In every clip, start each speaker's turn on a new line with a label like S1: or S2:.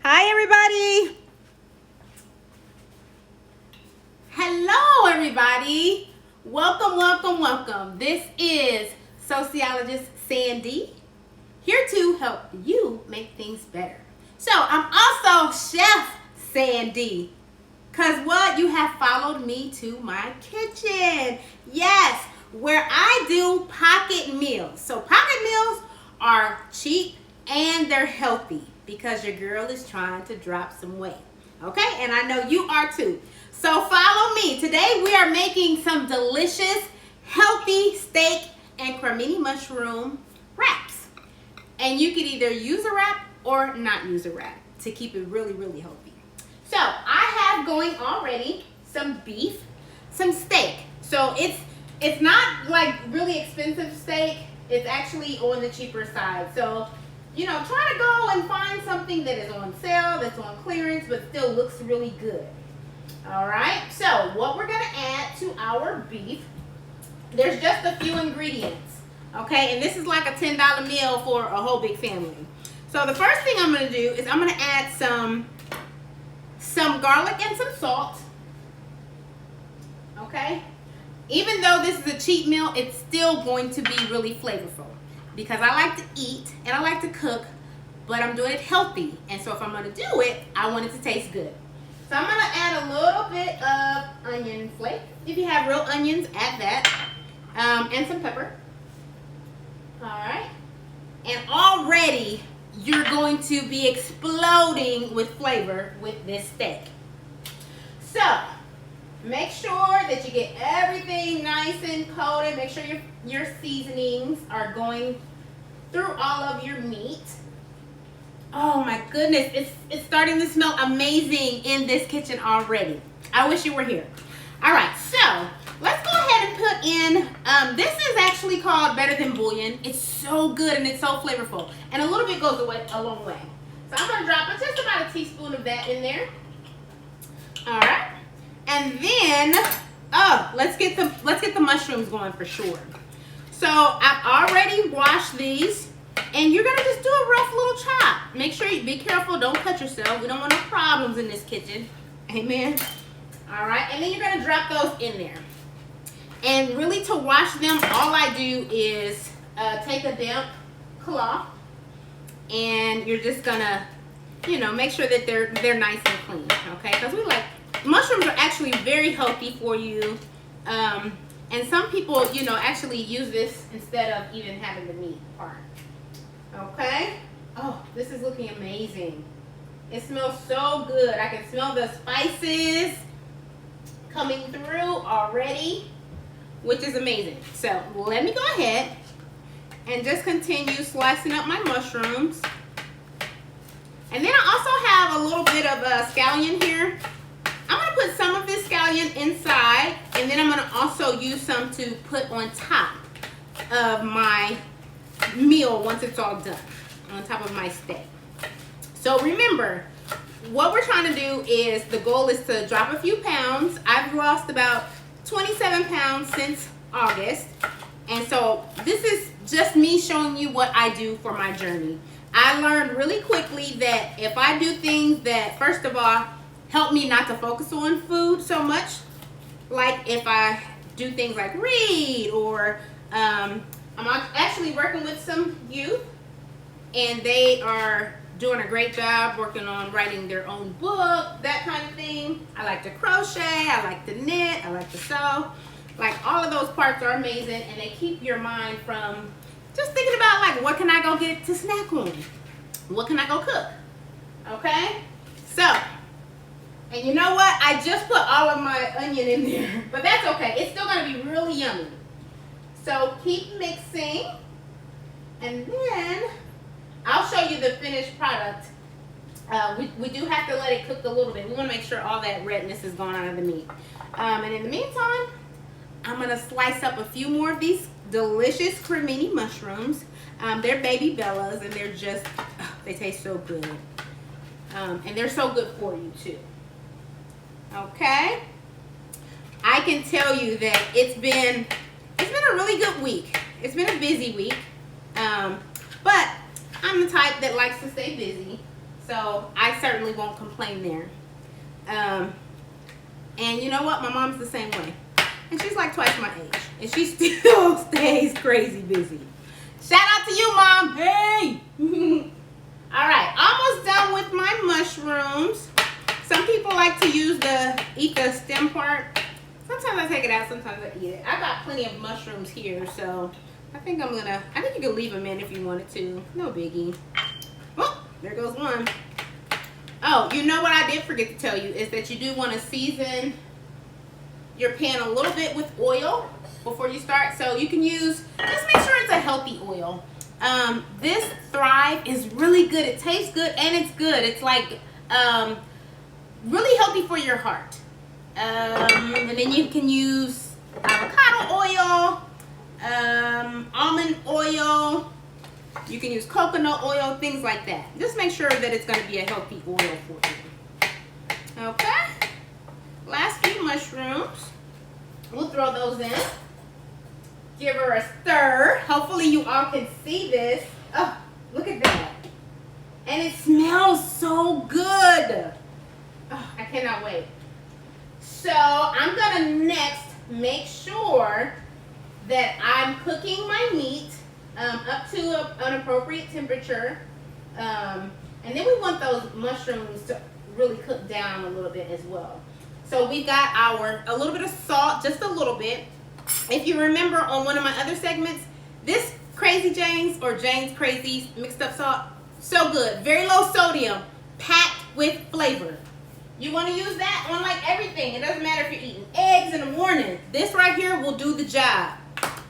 S1: Hi, everybody. Hello, everybody. Welcome, welcome, welcome. This is sociologist Sandy, here to help you make things better. So I'm also Chef Sandy, because what? You have followed me to my kitchen. Yes, where I do pocket meals. So pocket meals are cheap and they're healthy because your girl is trying to drop some weight. Okay, and I know you are too. So follow me. Today we are making some delicious, healthy steak and Crimini mushroom wraps. And you can either use a wrap or not use a wrap to keep it really, really healthy. So I have going already some beef, some steak. So it's not like really expensive steak. It's actually on the cheaper side. So, you know, try to go and find something that is on sale, that's on clearance, but still looks really good. All right, so what we're gonna add to our beef, there's just a few ingredients, okay? And this is like a $10 meal for a whole big family. So the first thing I'm gonna do is I'm gonna add some garlic and some salt, okay? Even though this is a cheap meal, it's still going to be really flavorful because I like to eat and I like to cook, but I'm doing it healthy. And so if I'm gonna do it, I want it to taste good. So I'm gonna add a little bit of onion flake. If you have real onions, add that. And some pepper. All right. And already you're going to be exploding with flavor with this steak. So make sure that you get everything nice and coated. Make sure your seasonings are going through all of your meat. Oh my goodness, it's starting to smell amazing in this kitchen already. I wish you were here. All right, so let's go ahead and put in, this is actually called Better Than Bouillon. It's so good and it's so flavorful. And a little bit goes a long way. So I'm gonna drop just about a teaspoon of that in there. All right, and then, let's get the mushrooms going for sure. So I've already washed these. And you're gonna just do a rough little chop. Make sure you be careful, don't cut yourself. We don't want no problems in this kitchen. Amen. All right, and then you're gonna drop those in there. And really to wash them, all I do is take a damp cloth and you're just gonna, you know, make sure that they're nice and clean, okay? Because mushrooms are actually very healthy for you. And some people, you know, actually use this instead of even having the meat part. Okay. Oh, this is looking amazing. It smells so good. I can smell the spices coming through already, which is amazing. So let me go ahead and just continue slicing up my mushrooms. And then I also have a little bit of scallion here. I'm going to put some of this scallion inside, and then I'm going to also use some to put on top of my meal once it's all done, on top of my steak. So remember, what we're trying to do is, the goal is to drop a few pounds. I've lost about 27 pounds since August. And so this is just me showing you what I do for my journey. I learned really quickly that if I do things that, first of all, help me not to focus on food so much, like if I do things like read, or I'm actually working with some youth, and they are doing a great job working on writing their own book, that kind of thing. I like to crochet, I like to knit, I like to sew. Like, all of those parts are amazing, and they keep your mind from just thinking about, like, what can I go get to snack on? What can I go cook? Okay? So, and you know what? I just put all of my onion in there, but that's okay. It's still going to be really yummy. So keep mixing, and then I'll show you the finished product. We do have to let it cook a little bit. We want to make sure all that redness is gone out of the meat. And in the meantime, I'm going to slice up a few more of these delicious Crimini mushrooms. They're baby Bellas, and they're just, they taste so good. And they're so good for you too. Okay? I can tell you that it's been a really good week. It's been a busy week, but I'm the type that likes to stay busy. So I certainly won't complain there. And you know what? My mom's the same way. And she's like twice my age. And she still stays crazy busy. Shout out to you, Mom. Hey! All right, almost done with my mushrooms. Some people like to eat the stem part. Sometimes I take it out, sometimes I eat it. I got plenty of mushrooms here, so I think you can leave them in if you wanted to. No biggie. Oh, there goes one. Oh, you know what I did forget to tell you is that you do want to season your pan a little bit with oil before you start. So you can just make sure it's a healthy oil. This Thrive is really good. It tastes good and it's good. It's like really healthy for your heart. And then you can use avocado oil, almond oil. You can use coconut oil, things like that. Just make sure that it's going to be a healthy oil for you. Okay. Last few mushrooms. We'll throw those in. Give her a stir. Hopefully you all can see this. Oh, look at that. And it smells so good. Oh, I cannot wait. So I'm going to next make sure that I'm cooking my meat up to an appropriate temperature. And then we want those mushrooms to really cook down a little bit as well. So we got a little bit of salt, just a little bit. If you remember on one of my other segments, this Crazy Jane's or Jane's Crazy mixed up salt, so good. Very low sodium, packed with flavor. You want to use that on like everything. It doesn't matter if you're eating eggs in the morning. This right here will do the job.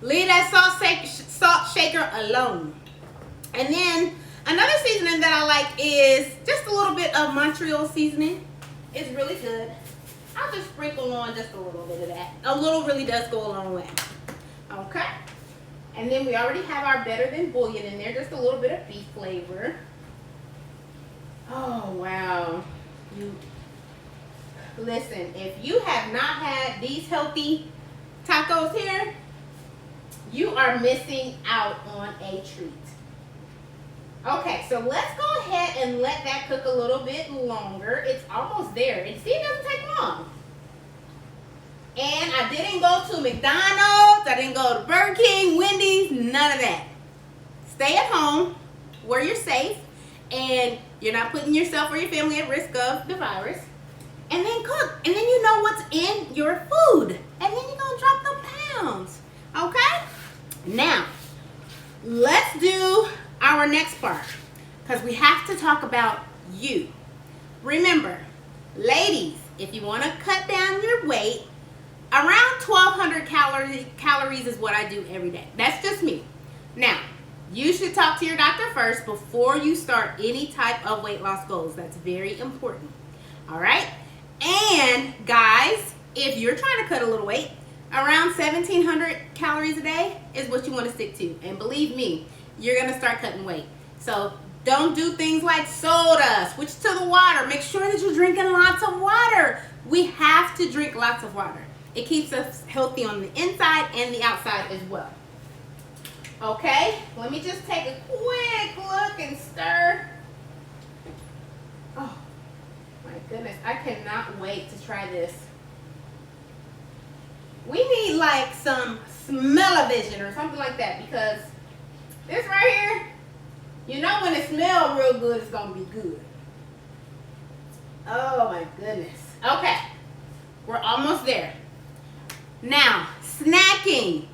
S1: Leave that salt shaker alone. And then another seasoning that I like is just a little bit of Montreal seasoning. It's really good. I'll just sprinkle on just a little bit of that. A little really does go a long way. Okay. And then we already have our better than bouillon in there. Just a little bit of beef flavor. Oh, wow. Listen, if you have not had these healthy tacos here, you are missing out on a treat. Okay, so let's go ahead and let that cook a little bit longer. It's almost there. And see, it doesn't take long. And I didn't go to McDonald's. I didn't go to Burger King, Wendy's, none of that. Stay at home where you're safe and you're not putting yourself or your family at risk of the virus. And then cook. And then you know what's in your food. And then you're going to drop them pounds. Okay? Now, let's do our next part, because we have to talk about you. Remember, ladies, if you want to cut down your weight, around 1,200 calories is what I do every day. That's just me. Now, you should talk to your doctor first before you start any type of weight loss goals. That's very important. All right? And guys, if you're trying to cut a little weight, around 1,700 calories a day is what you want to stick to. And believe me, you're going to start cutting weight. So don't do things like soda. Switch to the water. Make sure that you're drinking lots of water. We have to drink lots of water. It keeps us healthy on the inside and the outside as well. Okay, let me just take a quick look and stir. Oh, my goodness. I cannot wait to try this. We need like some smell-o-vision or something like that, because this right here, you know when it smells real good, it's going to be good. Oh my goodness. Okay, we're almost there. Now, snacking.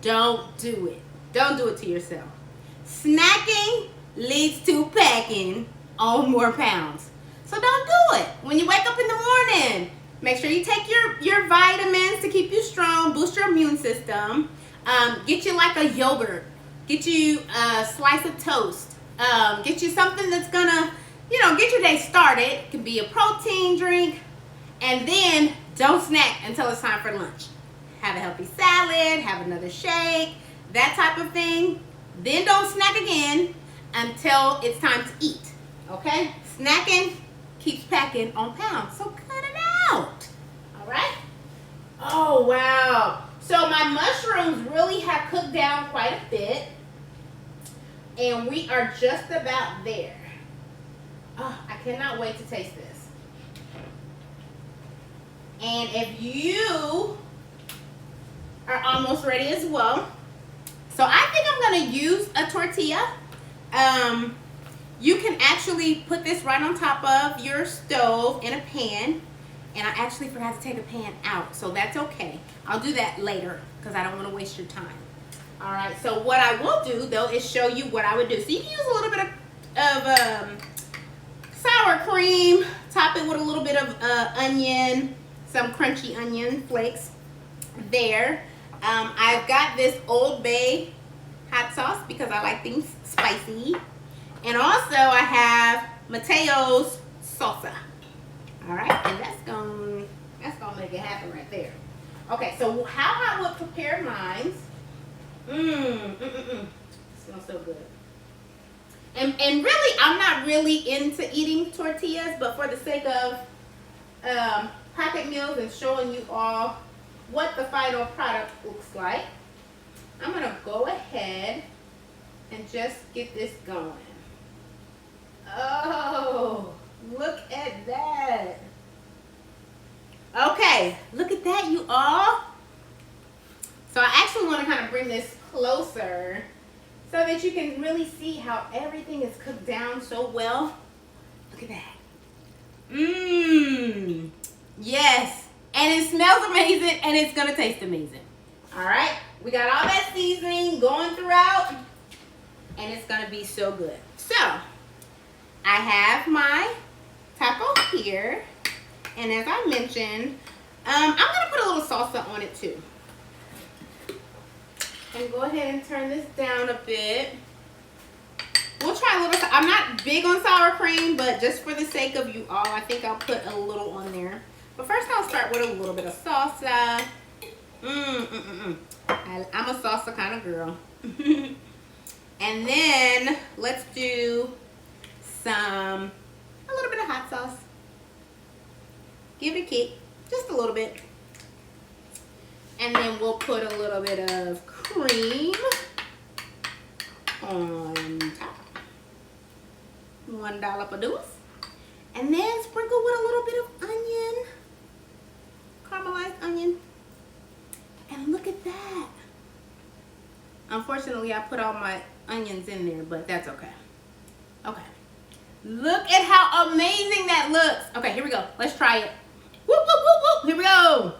S1: Don't do it. Don't do it to yourself. Snacking leads to packing on more pounds. So don't do it. When you wake up in the morning, make sure you take your vitamins to keep you strong, boost your immune system. Get you like a yogurt. Get you a slice of toast. Get you something that's gonna, get your day started. It can be a protein drink. And then don't snack until it's time for lunch. Have a healthy salad, have another shake, that type of thing. Then don't snack again until it's time to eat. Okay? Snacking keeps packing on pounds. So cut it out. All right? Oh, wow. So my mushrooms really have cooked down quite a bit. And we are just about there. Oh, cannot wait to taste this. And if you are almost ready as well, so I think I'm gonna use a tortilla. You can actually put this right on top of your stove in a pan. And I actually forgot to take the pan out, so that's okay. I'll do that later because I don't want to waste your time. All right, so what I will do though is show you what I would do. So you can use a little bit of sour cream, top it with a little bit of onion, some crunchy onion flakes there. I've got this Old Bay hot sauce because I like things spicy. And also I have Mateo's salsa. All right, and that's gonna make it happen right there. Okay, so how I would prepare mine. It smells so good. And really, I'm not really into eating tortillas, but for the sake of pocket meals and showing you all what the final product looks like, I'm gonna go ahead and just get this going. Oh, look at that. Okay, look at that, you all. So I actually want to kind of bring this closer so that you can really see how everything is cooked down so well. Look at that. Mmm. Yes. And it smells amazing and it's going to taste amazing. All right. We got all that seasoning going throughout and it's going to be so good. So I have my taco here. And as I mentioned, I'm going to put a little salsa on it too. And go ahead and turn this down a bit. We'll try a little. I'm not big on sour cream, but just for the sake of you all, I think I'll put a little on there. But first I'll start with a little bit of salsa. I'm a salsa kind of girl. And then let's do a little bit of hot sauce. Give it a kick, just a little bit. And then we'll put a little bit of cream on top. $1 per deuce. And then sprinkle with a little bit of onion. Caramelized onion. And look at that. Unfortunately, I put all my onions in there, but that's okay. Okay. Look at how amazing that looks. Okay, here we go. Let's try it. Whoop, whoop, whoop, whoop. Here we go.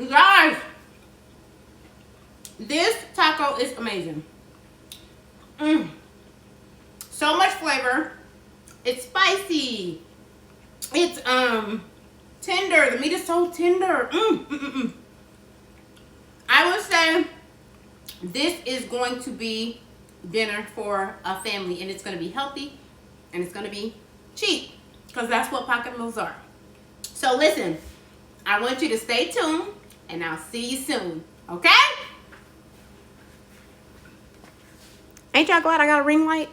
S1: Guys, this taco is amazing. So much flavor. It's spicy. It's tender. The meat is so tender. I would say this is going to be dinner for a family, and it's going to be healthy and it's going to be cheap because that's what pocket meals are. So listen, I want you to stay tuned and I'll see you soon, okay? Ain't y'all glad I got a ring light?